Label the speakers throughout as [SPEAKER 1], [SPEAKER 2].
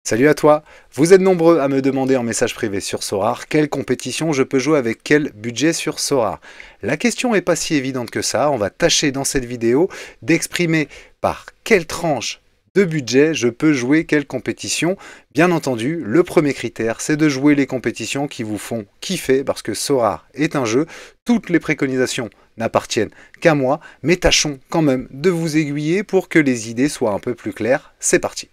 [SPEAKER 1] Salut à toi! Vous êtes nombreux à me demander en message privé sur Sorare quelle compétition je peux jouer avec quel budget sur Sorare. La question n'est pas si évidente que ça, on va tâcher dans cette vidéo d'exprimer par quelle tranche de budget je peux jouer quelle compétition. Bien entendu, le premier critère c'est de jouer les compétitions qui vous font kiffer parce que Sorare est un jeu, toutes les préconisations n'appartiennent qu'à moi, mais tâchons quand même de vous aiguiller pour que les idées soient un peu plus claires. C'est parti!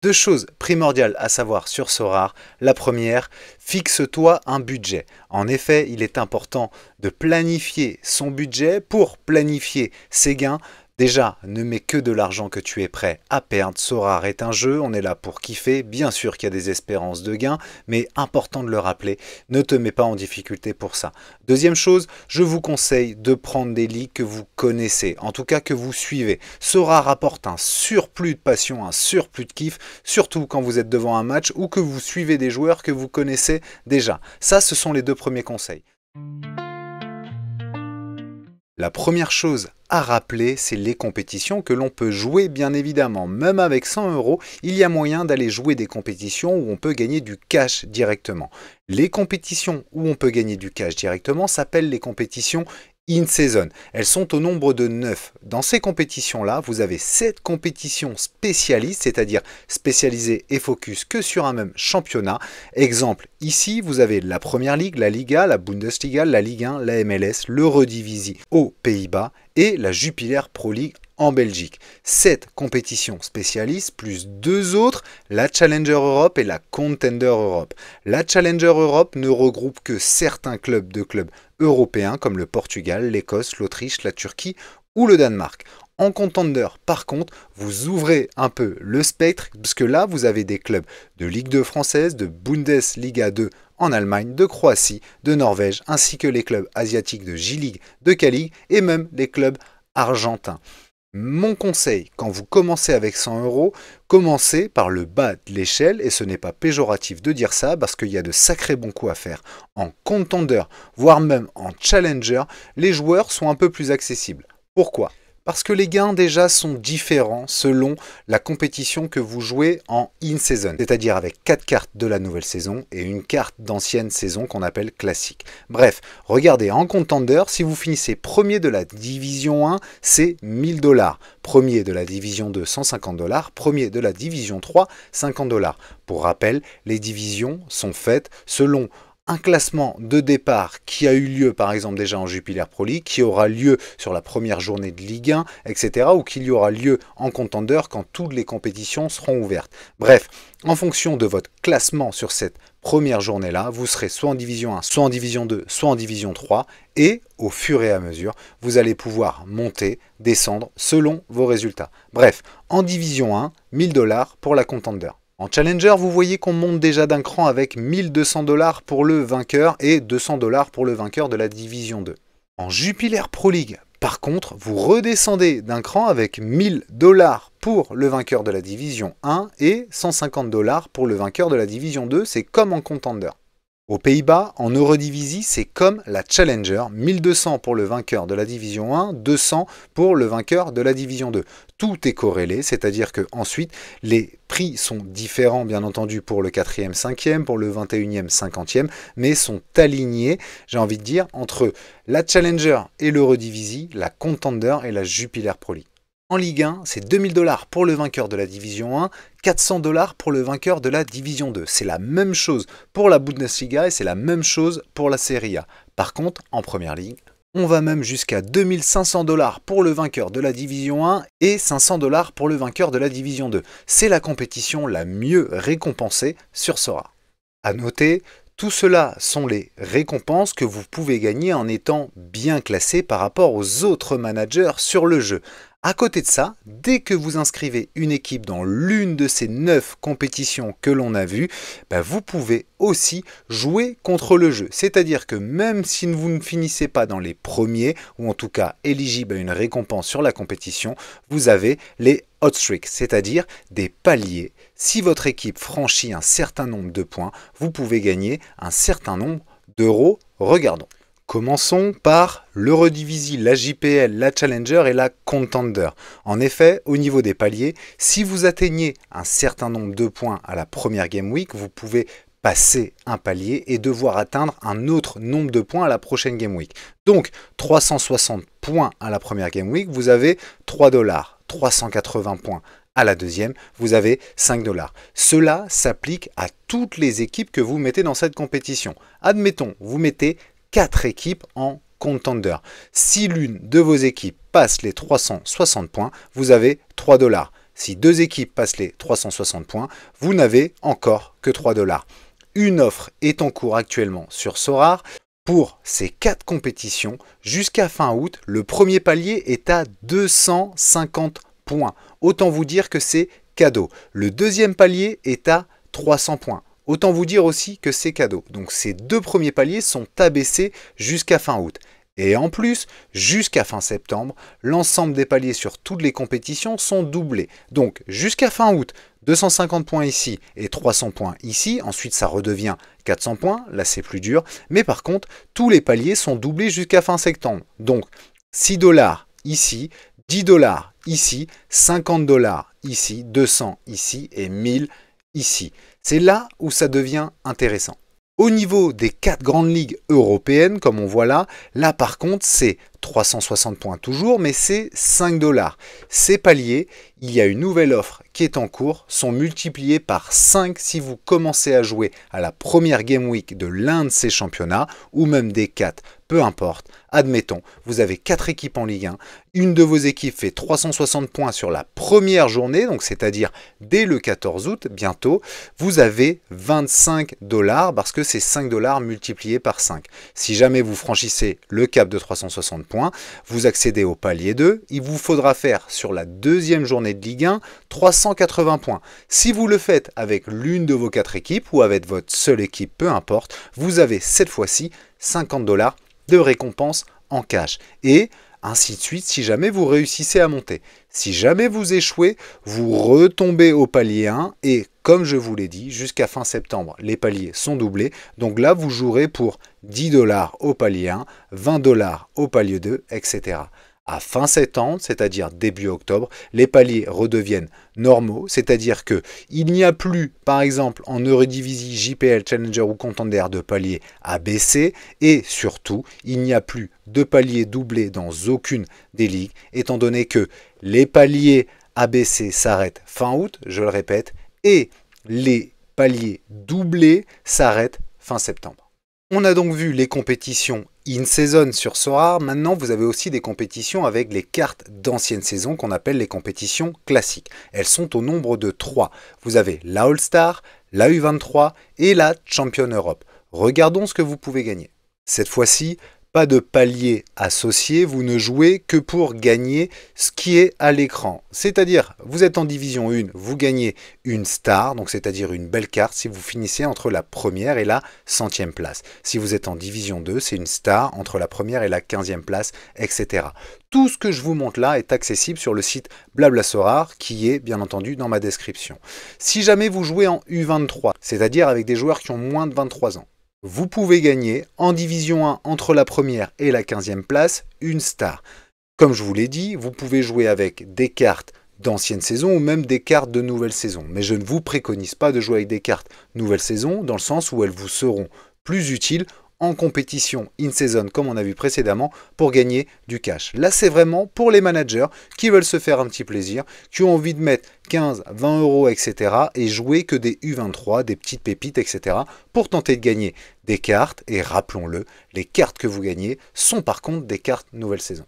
[SPEAKER 1] Deux choses primordiales à savoir sur Sorare. La première, fixe-toi un budget. En effet, il est important de planifier son budget pour planifier ses gains. Déjà, ne mets que de l'argent que tu es prêt à perdre. Sorare est un jeu, on est là pour kiffer. Bien sûr qu'il y a des espérances de gains, mais important de le rappeler, ne te mets pas en difficulté pour ça. Deuxième chose, je vous conseille de prendre des ligues que vous connaissez, en tout cas que vous suivez. Sorare apporte un surplus de passion, un surplus de kiff, surtout quand vous êtes devant un match ou que vous suivez des joueurs que vous connaissez déjà. Ça, ce sont les deux premiers conseils. La première chose à rappeler, c'est les compétitions que l'on peut jouer bien évidemment. Même avec 100 €, il y a moyen d'aller jouer des compétitions où on peut gagner du cash directement. Les compétitions où on peut gagner du cash directement s'appellent les compétitions in-season. Elles sont au nombre de 9. Dans ces compétitions-là, vous avez 7 compétitions spécialistes, c'est-à-dire spécialisées et focus que sur un même championnat. Exemple, ici, vous avez la Première Ligue, la Liga, la Bundesliga, la Ligue 1, la MLS, l'Eredivisie aux Pays-Bas et la Jupiler Pro League en Belgique. 7 compétitions spécialistes plus 2 autres, la Challenger Europe et la Contender Europe. La Challenger Europe ne regroupe que certains clubs européens comme le Portugal, l'Écosse, l'Autriche, la Turquie ou le Danemark. En Contender, par contre, vous ouvrez un peu le spectre parce que là, vous avez des clubs de Ligue 2 française, de Bundesliga 2 en Allemagne, de Croatie, de Norvège, ainsi que les clubs asiatiques de J-League, de K-League et même les clubs argentins. Mon conseil, quand vous commencez avec 100 €, commencez par le bas de l'échelle, et ce n'est pas péjoratif de dire ça, parce qu'il y a de sacrés bons coups à faire. En contender, voire même en challenger, les joueurs sont un peu plus accessibles. Pourquoi ? Parce que les gains déjà sont différents selon la compétition que vous jouez en in-season, c'est-à-dire avec 4 cartes de la nouvelle saison et une carte d'ancienne saison qu'on appelle classique. Bref, regardez, en contender, si vous finissez premier de la division 1, c'est 1000 $. Premier de la division 2, 150 $. Premier de la division 3, 50 $. Pour rappel, les divisions sont faites selon un classement de départ qui a eu lieu par exemple déjà en Jupiler Pro League, qui aura lieu sur la première journée de Ligue 1, etc. ou qu'il y aura lieu en Contender quand toutes les compétitions seront ouvertes. Bref, en fonction de votre classement sur cette première journée-là, vous serez soit en Division 1, soit en Division 2, soit en Division 3, et au fur et à mesure, vous allez pouvoir monter, descendre selon vos résultats. Bref, en Division 1, 1000 $ pour la Contender. En Challenger, vous voyez qu'on monte déjà d'un cran avec 1200 $ pour le vainqueur et 200 $ pour le vainqueur de la Division 2. En Jupiler Pro League, par contre, vous redescendez d'un cran avec 1000 $ pour le vainqueur de la Division 1 et 150 $ pour le vainqueur de la Division 2, c'est comme en Contender. Aux Pays-Bas, en Eredivisie, c'est comme la Challenger, 1200 pour le vainqueur de la Division 1, 200 pour le vainqueur de la Division 2. Tout est corrélé, c'est-à-dire que ensuite les prix sont différents bien entendu pour le 4e, 5e, pour le 21e, 50e, mais sont alignés, j'ai envie de dire, entre la Challenger et l'Eredivisie, la Contender et la Jupiler Pro League. En Ligue 1, c'est 2000 $ pour le vainqueur de la Division 1, 400 $ pour le vainqueur de la Division 2. C'est la même chose pour la Bundesliga et c'est la même chose pour la Serie A. Par contre, en Première Ligue, on va même jusqu'à 2500 $ pour le vainqueur de la Division 1 et 500 $ pour le vainqueur de la Division 2. C'est la compétition la mieux récompensée sur Sorare. À noter, tout cela sont les récompenses que vous pouvez gagner en étant bien classé par rapport aux autres managers sur le jeu. À côté de ça, dès que vous inscrivez une équipe dans l'une de ces 9 compétitions que l'on a vues, vous pouvez aussi jouer contre le jeu. C'est-à-dire que même si vous ne finissez pas dans les premiers, ou en tout cas éligible à une récompense sur la compétition, vous avez les hot streaks, c'est-à-dire des paliers. Si votre équipe franchit un certain nombre de points, vous pouvez gagner un certain nombre d'euros. Regardons. Commençons par l'Eredivisie, la JPL, la Challenger et la Contender. En effet, au niveau des paliers, si vous atteignez un certain nombre de points à la première Game Week, vous pouvez passer un palier et devoir atteindre un autre nombre de points à la prochaine Game Week. Donc 360 points à la première Game Week, vous avez 3 $. 380 points à la deuxième, vous avez 5 $. Cela s'applique à toutes les équipes que vous mettez dans cette compétition. Admettons, vous mettez 4 équipes en Contender. Si l'une de vos équipes passe les 360 points, vous avez 3 $. Si deux équipes passent les 360 points, vous n'avez encore que 3 $. Une offre est en cours actuellement sur Sorare. Pour ces 4 compétitions, jusqu'à fin août, le premier palier est à 250 points. Autant vous dire que c'est cadeau. Le deuxième palier est à 300 points. Autant vous dire aussi que c'est cadeau. Donc ces 2 premiers paliers sont abaissés jusqu'à fin août. Et en plus, jusqu'à fin septembre, l'ensemble des paliers sur toutes les compétitions sont doublés. Donc jusqu'à fin août, 250 points ici et 300 points ici. Ensuite, ça redevient 400 points. Là, c'est plus dur. Mais par contre, tous les paliers sont doublés jusqu'à fin septembre. Donc 6 $ ici, 10 $ ici, 50 $ ici, 200 ici et 1000 ici. C'est là où ça devient intéressant. Au niveau des 4 grandes ligues européennes, comme on voit là par contre c'est 360 points toujours, mais c'est 5 $. Ces paliers, il y a une nouvelle offre qui est en cours, sont multipliés par 5 si vous commencez à jouer à la première Game Week de l'un de ces championnats, ou même des 4, peu importe. Admettons, vous avez 4 équipes en Ligue 1, une de vos équipes fait 360 points sur la première journée, donc c'est-à-dire dès le 14 août, bientôt, vous avez 25 $ parce que c'est 5 $ multiplié par 5. Si jamais vous franchissez le cap de 360 points, vous accédez au palier 2, il vous faudra faire sur la deuxième journée de Ligue 1 380 points. Si vous le faites avec l'une de vos 4 équipes ou avec votre seule équipe, peu importe, vous avez cette fois-ci 50 $ de récompense en cash. Et ainsi de suite si jamais vous réussissez à monter. Si jamais vous échouez, vous retombez au palier 1 et comme je vous l'ai dit, jusqu'à fin septembre, les paliers sont doublés. Donc là, vous jouerez pour 10 $ au palier 1, 20 $ au palier 2, etc. À fin septembre, c'est-à-dire début octobre, les paliers redeviennent normaux, c'est-à-dire que il n'y a plus, par exemple, en Eredivisie, JPL, Challenger ou Contender de paliers abaissés et surtout, il n'y a plus de paliers doublés dans aucune des ligues, étant donné que les paliers abaissés s'arrêtent fin août, je le répète, et les paliers doublés s'arrêtent fin septembre. On a donc vu les compétitions in-season sur Sorare. Maintenant, vous avez aussi des compétitions avec les cartes d'ancienne saison qu'on appelle les compétitions classiques. Elles sont au nombre de 3. Vous avez la All-Star, la U23 et la Champion Europe. Regardons ce que vous pouvez gagner. Cette fois-ci, pas de palier associé, vous ne jouez que pour gagner ce qui est à l'écran. C'est-à-dire, vous êtes en division 1, vous gagnez une star, donc c'est-à-dire une belle carte si vous finissez entre la première et la 100e place. Si vous êtes en division 2, c'est une star entre la première et la 15e place, etc. Tout ce que je vous montre là est accessible sur le site Blabla Sorare qui est bien entendu dans ma description. Si jamais vous jouez en U23, c'est-à-dire avec des joueurs qui ont moins de 23 ans, vous pouvez gagner en division 1 entre la première et la 15e place une star. Comme je vous l'ai dit, vous pouvez jouer avec des cartes d'ancienne saison ou même des cartes de nouvelle saison. Mais je ne vous préconise pas de jouer avec des cartes nouvelle saison dans le sens où elles vous seront plus utiles en compétition in-season comme on a vu précédemment pour gagner du cash. Là c'est vraiment pour les managers qui veulent se faire un petit plaisir, qui ont envie de mettre 15, 20 euros, etc. et jouer que des U23, des petites pépites, etc. pour tenter de gagner des cartes. Et rappelons-le, les cartes que vous gagnez sont par contre des cartes nouvelle saison.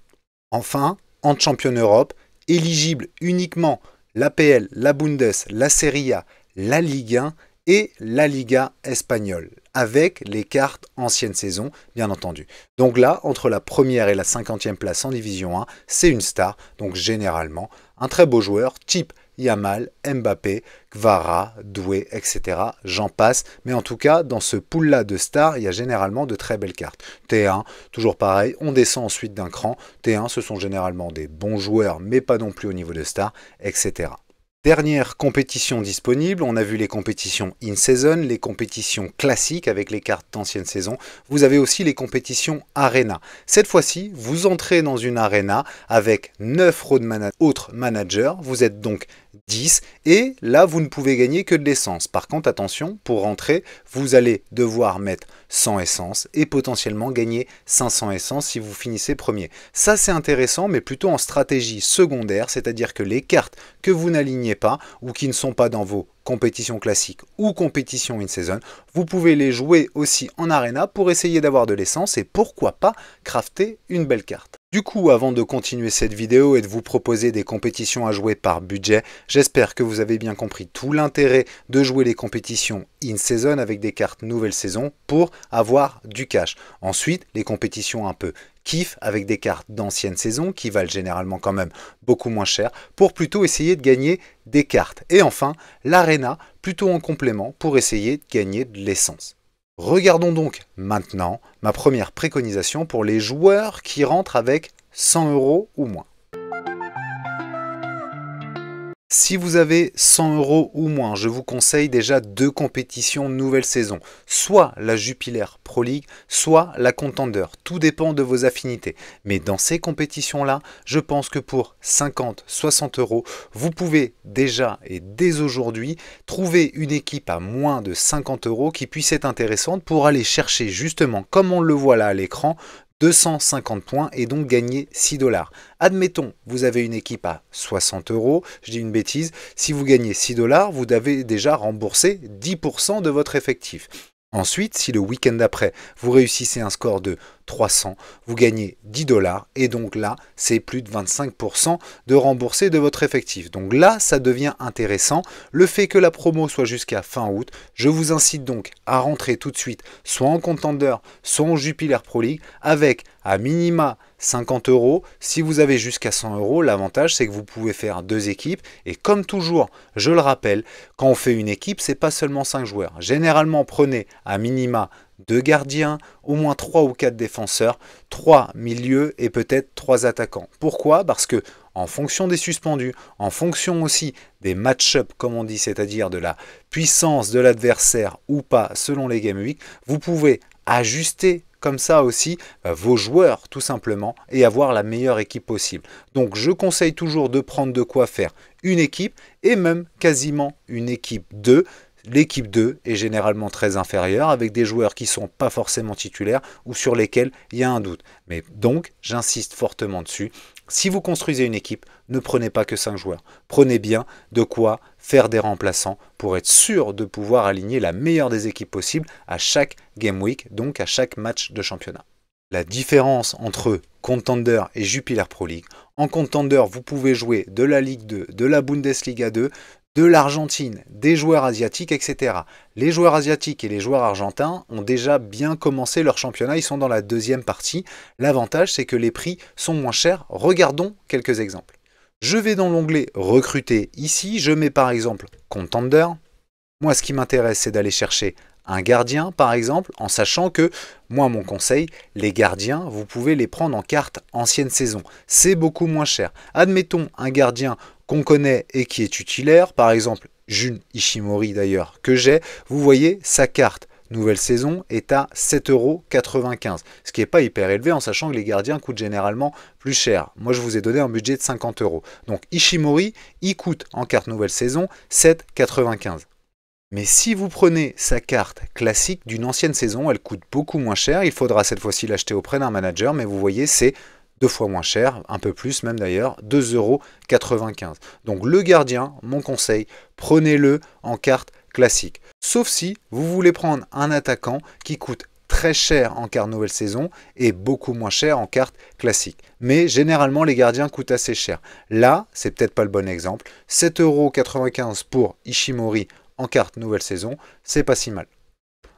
[SPEAKER 1] Enfin, en Champion Europe, éligible uniquement l'APL, la Bundes, la Serie A, la Ligue 1 et la Liga espagnole, avec les cartes ancienne saison, bien entendu. Donc là, entre la première et la 50e place en Division 1, c'est une star, donc généralement, un très beau joueur, type Yamal, Mbappé, Kvara, Doué, etc. J'en passe, mais en tout cas, dans ce pool-là de stars, il y a généralement de très belles cartes. T1, toujours pareil, on descend ensuite d'un cran. T1, ce sont généralement des bons joueurs, mais pas non plus au niveau de stars, etc. Dernière compétition disponible, on a vu les compétitions in-season, les compétitions classiques avec les cartes d'ancienne saison. Vous avez aussi les compétitions arena. Cette fois-ci, vous entrez dans une arena avec 9 autres managers. Vous êtes donc 10 et là, vous ne pouvez gagner que de l'essence. Par contre, attention, pour rentrer, vous allez devoir mettre 100 essences et potentiellement gagner 500 essences si vous finissez premier. Ça, c'est intéressant, mais plutôt en stratégie secondaire, c'est-à-dire que les cartes que vous n'alignez pas ou qui ne sont pas dans vos compétitions classiques ou compétitions in-season, vous pouvez les jouer aussi en arena pour essayer d'avoir de l'essence et pourquoi pas crafter une belle carte. Du coup, avant de continuer cette vidéo et de vous proposer des compétitions à jouer par budget, j'espère que vous avez bien compris tout l'intérêt de jouer les compétitions in-season avec des cartes nouvelle saison pour avoir du cash. Ensuite, les compétitions un peu kiff avec des cartes d'ancienne saison qui valent généralement quand même beaucoup moins cher pour plutôt essayer de gagner des cartes. Et enfin, l'arena plutôt en complément pour essayer de gagner de l'essence. Regardons donc maintenant ma première préconisation pour les joueurs qui rentrent avec 100 € ou moins. Si vous avez 100 € ou moins, je vous conseille déjà 2 compétitions nouvelle saison, soit la Jupiler Pro League, soit la Contender. Tout dépend de vos affinités. Mais dans ces compétitions-là, je pense que pour 50-60 €, vous pouvez déjà et dès aujourd'hui trouver une équipe à moins de 50 € qui puisse être intéressante pour aller chercher justement, comme on le voit là à l'écran, 250 points et donc gagner 6 $. Admettons, vous avez une équipe à 60 €, je dis une bêtise, si vous gagnez 6 $, vous avez déjà remboursé 10% de votre effectif. Ensuite, si le week-end d'après, vous réussissez un score de 300, vous gagnez 10 $ et donc là, c'est plus de 25% de remboursé de votre effectif. Donc là, ça devient intéressant. Le fait que la promo soit jusqu'à fin août, je vous incite donc à rentrer tout de suite, soit en Contender, soit en Jupiler Pro League, avec à minima 50 €. Si vous avez jusqu'à 100 €, l'avantage c'est que vous pouvez faire 2 équipes. Et comme toujours, je le rappelle, quand on fait une équipe, c'est pas seulement 5 joueurs. Généralement, prenez à minima 2 gardiens, au moins 3 ou 4 défenseurs, 3 milieux et peut-être 3 attaquants. Pourquoi? Parce que en fonction des suspendus, en fonction aussi des match-up, comme on dit, c'est-à-dire de la puissance de l'adversaire ou pas selon les Game Week, vous pouvez ajuster comme ça aussi vos joueurs tout simplement et avoir la meilleure équipe possible. Donc je conseille toujours de prendre de quoi faire une équipe et même quasiment une équipe 2. L'équipe 2 est généralement très inférieure avec des joueurs qui ne sont pas forcément titulaires ou sur lesquels il y a un doute. Mais donc, j'insiste fortement dessus. Si vous construisez une équipe, ne prenez pas que 5 joueurs. Prenez bien de quoi faire des remplaçants pour être sûr de pouvoir aligner la meilleure des équipes possibles à chaque Game Week, donc à chaque match de championnat. La différence entre Contender et Jupiler Pro League. En Contender, vous pouvez jouer de la Ligue 2, de la Bundesliga 2, de l'Argentine, des joueurs asiatiques, etc. Les joueurs asiatiques et les joueurs argentins ont déjà bien commencé leur championnat, ils sont dans la deuxième partie. L'avantage, c'est que les prix sont moins chers. Regardons quelques exemples. Je vais dans l'onglet Recruter ici, je mets par exemple Contender. Moi, ce qui m'intéresse, c'est d'aller chercher un gardien, par exemple, en sachant que, moi, mon conseil, les gardiens, vous pouvez les prendre en carte ancienne saison. C'est beaucoup moins cher. Admettons un gardien qu'on connaît et qui est titulaire, par exemple Jun Ishimori d'ailleurs que j'ai, vous voyez sa carte nouvelle saison est à 7,95 €, ce qui n'est pas hyper élevé en sachant que les gardiens coûtent généralement plus cher. Moi je vous ai donné un budget de 50 €. Donc Ishimori, il coûte en carte nouvelle saison 7,95 €. Mais si vous prenez sa carte classique d'une ancienne saison, elle coûte beaucoup moins cher. Il faudra cette fois-ci l'acheter auprès d'un manager, mais vous voyez c'est 2 fois moins cher, un peu plus même d'ailleurs, 2,95 €. Donc le gardien, mon conseil, prenez-le en carte classique. Sauf si vous voulez prendre un attaquant qui coûte très cher en carte nouvelle saison et beaucoup moins cher en carte classique. Mais généralement les gardiens coûtent assez cher. Là, c'est peut-être pas le bon exemple. 7,95 € pour Ishimori en carte nouvelle saison, c'est pas si mal.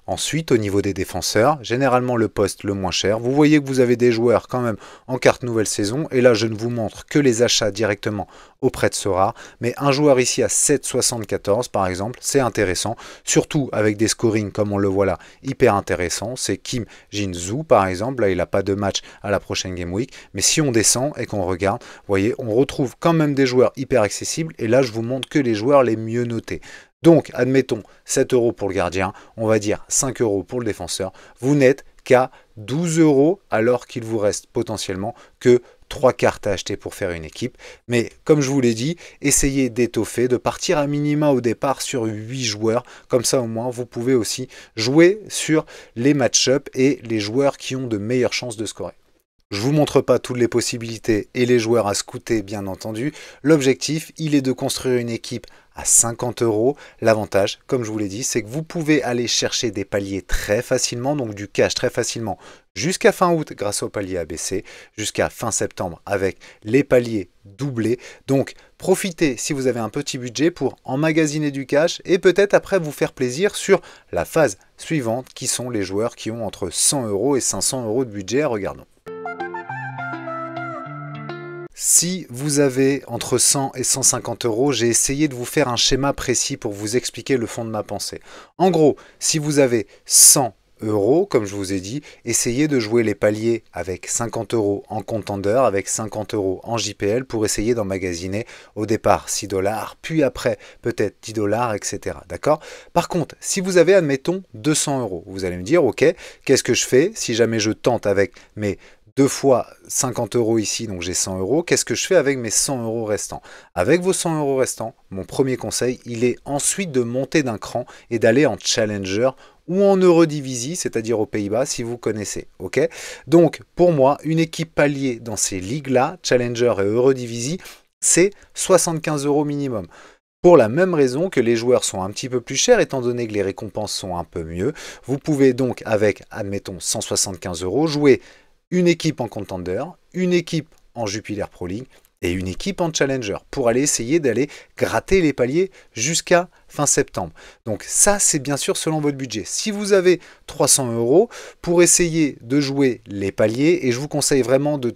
[SPEAKER 1] Ensuite, au niveau des défenseurs, généralement le poste le moins cher, vous voyez que vous avez des joueurs quand même en carte nouvelle saison, et là je ne vous montre que les achats directement auprès de Sora, mais un joueur ici à 7,74 par exemple, c'est intéressant, surtout avec des scorings comme on le voit là, hyper intéressant, c'est Kim Jin-Soo par exemple, là il n'a pas de match à la prochaine Game Week, mais si on descend et qu'on regarde, vous voyez, on retrouve quand même des joueurs hyper accessibles, et là je vous montre que les joueurs les mieux notés. Donc, admettons 7 € pour le gardien, on va dire 5 € pour le défenseur. Vous n'êtes qu'à 12 € alors qu'il vous reste potentiellement que 3 cartes à acheter pour faire une équipe. Mais comme je vous l'ai dit, essayez d'étoffer, de partir à minima au départ sur 8 joueurs. Comme ça au moins, vous pouvez aussi jouer sur les match-up et les joueurs qui ont de meilleures chances de scorer. Je ne vous montre pas toutes les possibilités et les joueurs à scouter, bien entendu. L'objectif, il est de construire une équipe à 50 €. L'avantage, comme je vous l'ai dit, c'est que vous pouvez aller chercher des paliers très facilement, donc du cash très facilement, jusqu'à fin août grâce au palier ABC, jusqu'à fin septembre avec les paliers doublés. Donc, profitez si vous avez un petit budget pour emmagasiner du cash et peut-être après vous faire plaisir sur la phase suivante qui sont les joueurs qui ont entre 100 € et 500 € de budget. Regardons. Si vous avez entre 100 et 150 €, j'ai essayé de vous faire un schéma précis pour vous expliquer le fond de ma pensée. En gros, si vous avez 100 €, comme je vous ai dit, essayez de jouer les paliers avec 50 € en contender, avec 50 € en JPL pour essayer d'emmagasiner au départ 6 $, puis après peut-être 10 $, etc. D'accord? Par contre, si vous avez, admettons, 200 €, vous allez me dire, ok, qu'est-ce que je fais si jamais je tente avec mes 2 fois 50 € ici, donc j'ai 100 €. Qu'est-ce que je fais avec mes 100 € restants? Avec vos 100 € restants, mon premier conseil, il est ensuite de monter d'un cran et d'aller en Challenger ou en Eurodivisie, c'est-à-dire aux Pays-Bas, si vous connaissez. Ok? Donc, pour moi, une équipe palier dans ces ligues-là, Challenger et Eurodivisie, c'est 75 € minimum. Pour la même raison que les joueurs sont un petit peu plus chers, étant donné que les récompenses sont un peu mieux, vous pouvez donc, avec, admettons, 175 € jouer une équipe en Contender, une équipe en Jupiler Pro League et une équipe en Challenger pour aller essayer d'aller gratter les paliers jusqu'à fin septembre. Donc ça, c'est bien sûr selon votre budget. Si vous avez 300 € pour essayer de jouer les paliers, et je vous conseille vraiment de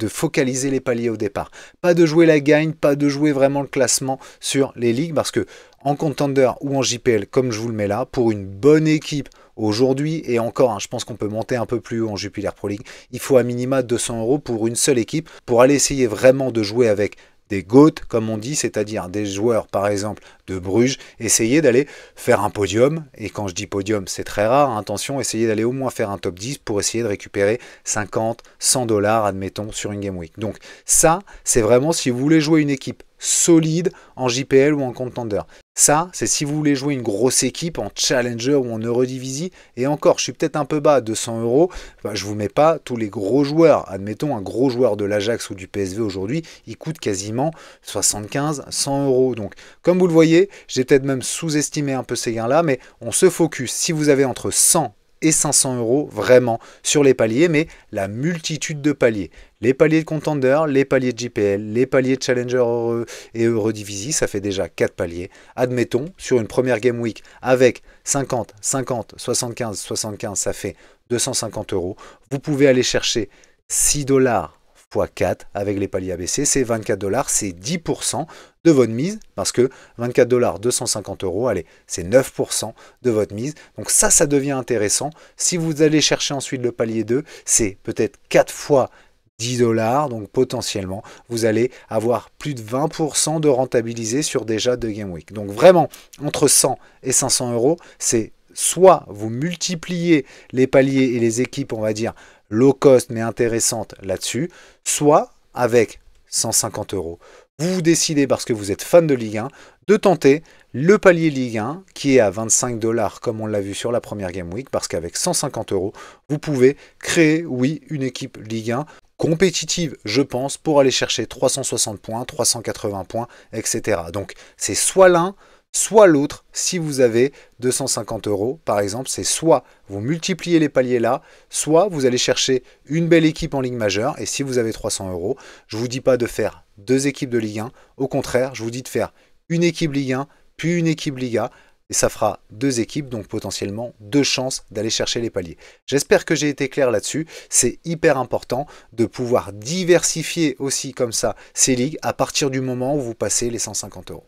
[SPEAKER 1] focaliser les paliers au départ. Pas de jouer la gagne, pas de jouer vraiment le classement sur les ligues, parce que en Contender ou en JPL, comme je vous le mets là, pour une bonne équipe aujourd'hui, et encore, hein, je pense qu'on peut monter un peu plus haut en Jupiler Pro League, il faut à minima 200 € pour une seule équipe, pour aller essayer vraiment de jouer avec des GOAT, comme on dit, c'est-à-dire des joueurs, par exemple, de Bruges, essayez d'aller faire un podium, et quand je dis podium, c'est très rare, hein, attention, essayez d'aller au moins faire un top 10 pour essayer de récupérer 50, 100 $, admettons, sur une Game Week. Donc ça, c'est vraiment si vous voulez jouer une équipe solide en JPL ou en Contender. Ça, c'est si vous voulez jouer une grosse équipe en Challenger ou en Eurodivisie. Et encore, je suis peut-être un peu bas à 200 €. Enfin, je ne vous mets pas tous les gros joueurs. Admettons, un gros joueur de l'Ajax ou du PSV aujourd'hui, il coûte quasiment 75, 100 €. Donc, comme vous le voyez, j'ai peut-être même sous-estimé un peu ces gains-là, mais on se focus. Si vous avez entre 100 et 500 € vraiment sur les paliers, mais la multitude de paliers. Les paliers de Contender, les paliers de JPL, les paliers de Challenger et Eurodivisie, ça fait déjà 4 paliers. Admettons, sur une première Game Week, avec 50, 50, 75, 75, ça fait 250 €. Vous pouvez aller chercher 6 $ x 4 avec les paliers ABC, c'est 24 $, c'est 10% de votre mise, parce que 24 $, 250 €, allez, c'est 9% de votre mise. Donc ça devient intéressant. Si vous allez chercher ensuite le palier 2, c'est peut-être 4 fois 10 $, donc potentiellement, vous allez avoir plus de 20% de rentabilisé sur déjà 2 Game Week. Donc vraiment, entre 100 et 500 €, c'est soit vous multipliez les paliers et les équipes, on va dire, low cost mais intéressantes là-dessus, soit avec 150 €. Vous décidez, parce que vous êtes fan de Ligue 1, de tenter le palier Ligue 1 qui est à 25 $ comme on l'a vu sur la première Game Week, parce qu'avec 150 €, vous pouvez créer, oui, une équipe Ligue 1 compétitive, je pense, pour aller chercher 360 points, 380 points, etc. Donc c'est soit l'un, soit l'autre. Si vous avez 250 €, par exemple, c'est soit vous multipliez les paliers là, soit vous allez chercher une belle équipe en Ligue majeure. Et si vous avez 300 €, je ne vous dis pas de faire 2 équipes de Ligue 1. Au contraire, je vous dis de faire une équipe Ligue 1, puis une équipe Liga. et ça fera 2 équipes, donc potentiellement 2 chances d'aller chercher les paliers. J'espère que j'ai été clair là-dessus. C'est hyper important de pouvoir diversifier aussi comme ça ces ligues à partir du moment où vous passez les 150 euros.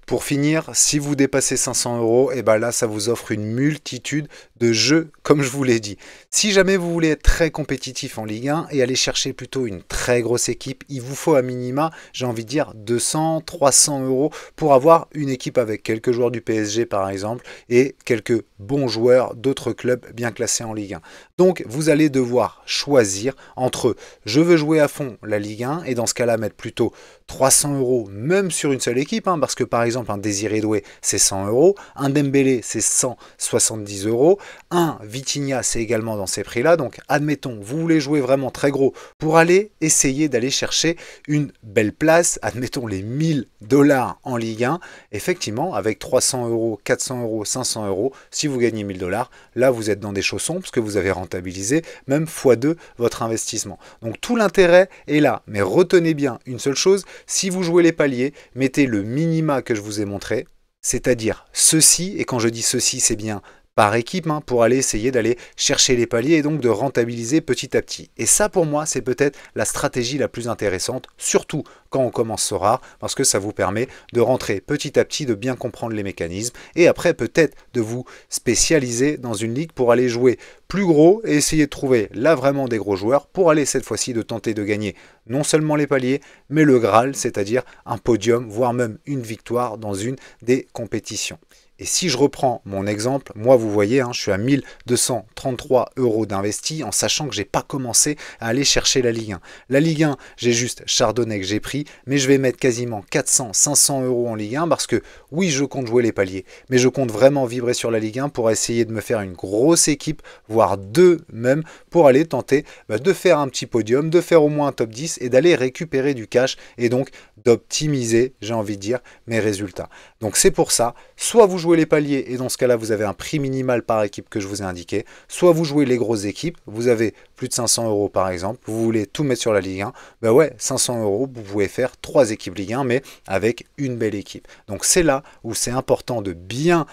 [SPEAKER 1] Pour finir, si vous dépassez 500 euros, et ben là, ça vous offre une multitude de jeux, comme je vous l'ai dit. Si jamais vous voulez être très compétitif en Ligue 1 et aller chercher plutôt une très grosse équipe, il vous faut à minima, j'ai envie de dire, 200, 300 euros pour avoir une équipe avec quelques joueurs du PSG par exemple et quelques bons joueurs d'autres clubs bien classés en Ligue 1. Donc, vous allez devoir choisir entre je veux jouer à fond la Ligue 1 et dans ce cas-là mettre plutôt 300 euros même sur une seule équipe, parce que par exemple un Désiré Doué c'est 100 euros, un Dembélé c'est 170 euros, un Vitinha c'est également dans ces prix-là. Donc admettons, vous voulez jouer vraiment très gros pour aller essayer d'aller chercher une belle place, admettons les 1000 $ en Ligue 1, effectivement avec 300 euros, 400 euros, 500 euros, si vous gagnez 1000 $, là vous êtes dans des chaussons parce que vous avez rentabilisé même x2 votre investissement. Donc tout l'intérêt est là, mais retenez bien une seule chose, si vous jouez les paliers, mettez le minima que je vous ai montré, c'est-à-dire ceci, et quand je dis ceci, c'est bien par équipe, pour aller essayer d'aller chercher les paliers et donc de rentabiliser petit à petit. Et ça, pour moi, c'est peut-être la stratégie la plus intéressante, surtout quand on commence Sorare, parce que ça vous permet de rentrer petit à petit, de bien comprendre les mécanismes, et après peut-être de vous spécialiser dans une ligue pour aller jouer plus gros et essayer de trouver là vraiment des gros joueurs pour aller cette fois-ci de tenter de gagner non seulement les paliers, mais le Graal, c'est-à-dire un podium, voire même une victoire dans une des compétitions. Et si je reprends mon exemple, moi vous voyez, je suis à 1233 euros d'investi en sachant que je n'ai pas commencé à aller chercher la Ligue 1. La Ligue 1, j'ai juste Chardonnay que j'ai pris, mais je vais mettre quasiment 400-500 euros en Ligue 1 parce que oui, je compte jouer les paliers, mais je compte vraiment vibrer sur la Ligue 1 pour essayer de me faire une grosse équipe, voire 2 même, pour aller tenter de faire un petit podium, de faire au moins un top 10 et d'aller récupérer du cash et donc d'optimiser, j'ai envie de dire, mes résultats. Donc c'est pour ça, soit vous jouez les paliers et dans ce cas-là, vous avez un prix minimal par équipe que je vous ai indiqué, soit vous jouez les grosses équipes, vous avez plus de 500 euros par exemple, vous voulez tout mettre sur la Ligue 1, ben ouais, 500 euros, vous pouvez faire 3 équipes Ligue 1, mais avec une belle équipe. Donc c'est là où c'est important de bien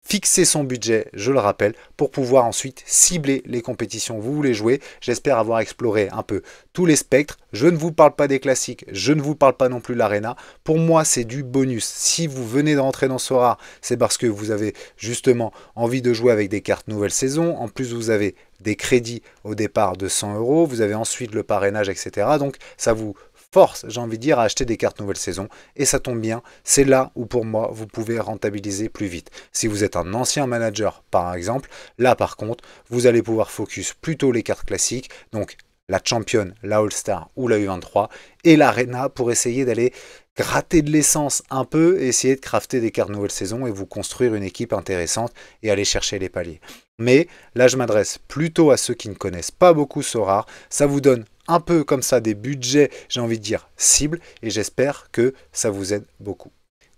[SPEAKER 1] fixer son budget, je le rappelle, pour pouvoir ensuite cibler les compétitions que vous voulez jouer. J'espère avoir exploré un peu tous les spectres. Je ne vous parle pas des classiques, je ne vous parle pas non plus de l'Arena. Pour moi, c'est du bonus. Si vous venez de rentrer dans Sorare, c'est parce que vous avez justement envie de jouer avec des cartes nouvelle saison. En plus, vous avez des crédits au départ de 100 euros. Vous avez ensuite le parrainage, etc. Donc, ça vous force, j'ai envie de dire, à acheter des cartes nouvelle saison. Et ça tombe bien, c'est là où pour moi, vous pouvez rentabiliser plus vite. Si vous êtes un ancien manager, par exemple, là par contre, vous allez pouvoir focus plutôt les cartes classiques. Donc la Champion, la All-Star ou la U23 et l'Arena pour essayer d'aller gratter de l'essence un peu, essayer de crafter des cartes nouvelle saison et vous construire une équipe intéressante et aller chercher les paliers. Mais là, je m'adresse plutôt à ceux qui ne connaissent pas beaucoup Sorare. Ça vous donne un peu comme ça des budgets, j'ai envie de dire, cibles, et j'espère que ça vous aide beaucoup.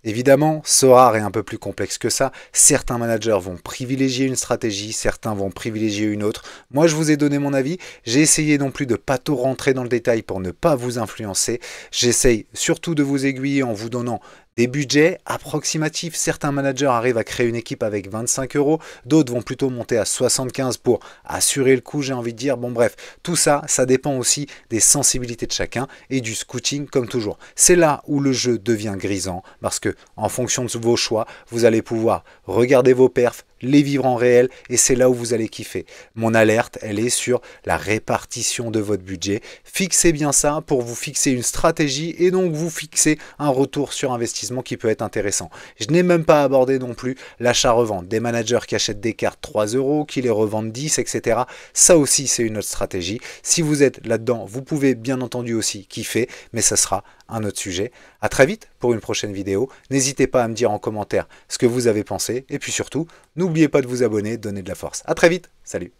[SPEAKER 1] Évidemment, Sorare est un peu plus complexe que ça. Certains managers vont privilégier une stratégie, certains vont privilégier une autre. Moi, je vous ai donné mon avis. J'ai essayé non plus de pas trop rentrer dans le détail pour ne pas vous influencer. J'essaye surtout de vous aiguiller en vous donnant des budgets approximatifs. Certains managers arrivent à créer une équipe avec 25 euros, d'autres vont plutôt monter à 75 pour assurer le coup, j'ai envie de dire. Bon bref, tout ça, ça dépend aussi des sensibilités de chacun et du scouting comme toujours. C'est là où le jeu devient grisant parce que en fonction de vos choix, vous allez pouvoir regarder vos perfs, les vivre en réel et c'est là où vous allez kiffer. Mon alerte, elle est sur la répartition de votre budget. Fixez bien ça pour vous fixer une stratégie et donc vous fixer un retour sur investissement qui peut être intéressant. Je n'ai même pas abordé non plus l'achat-revente, des managers qui achètent des cartes 3 euros, qui les revendent 10, etc. Ça aussi, c'est une autre stratégie. Si vous êtes là-dedans, vous pouvez bien entendu aussi kiffer, mais ça sera un autre sujet. À très vite pour une prochaine vidéo. N'hésitez pas à me dire en commentaire ce que vous avez pensé et puis surtout, n'oubliez pas de vous abonner, de donner de la force. À très vite, salut.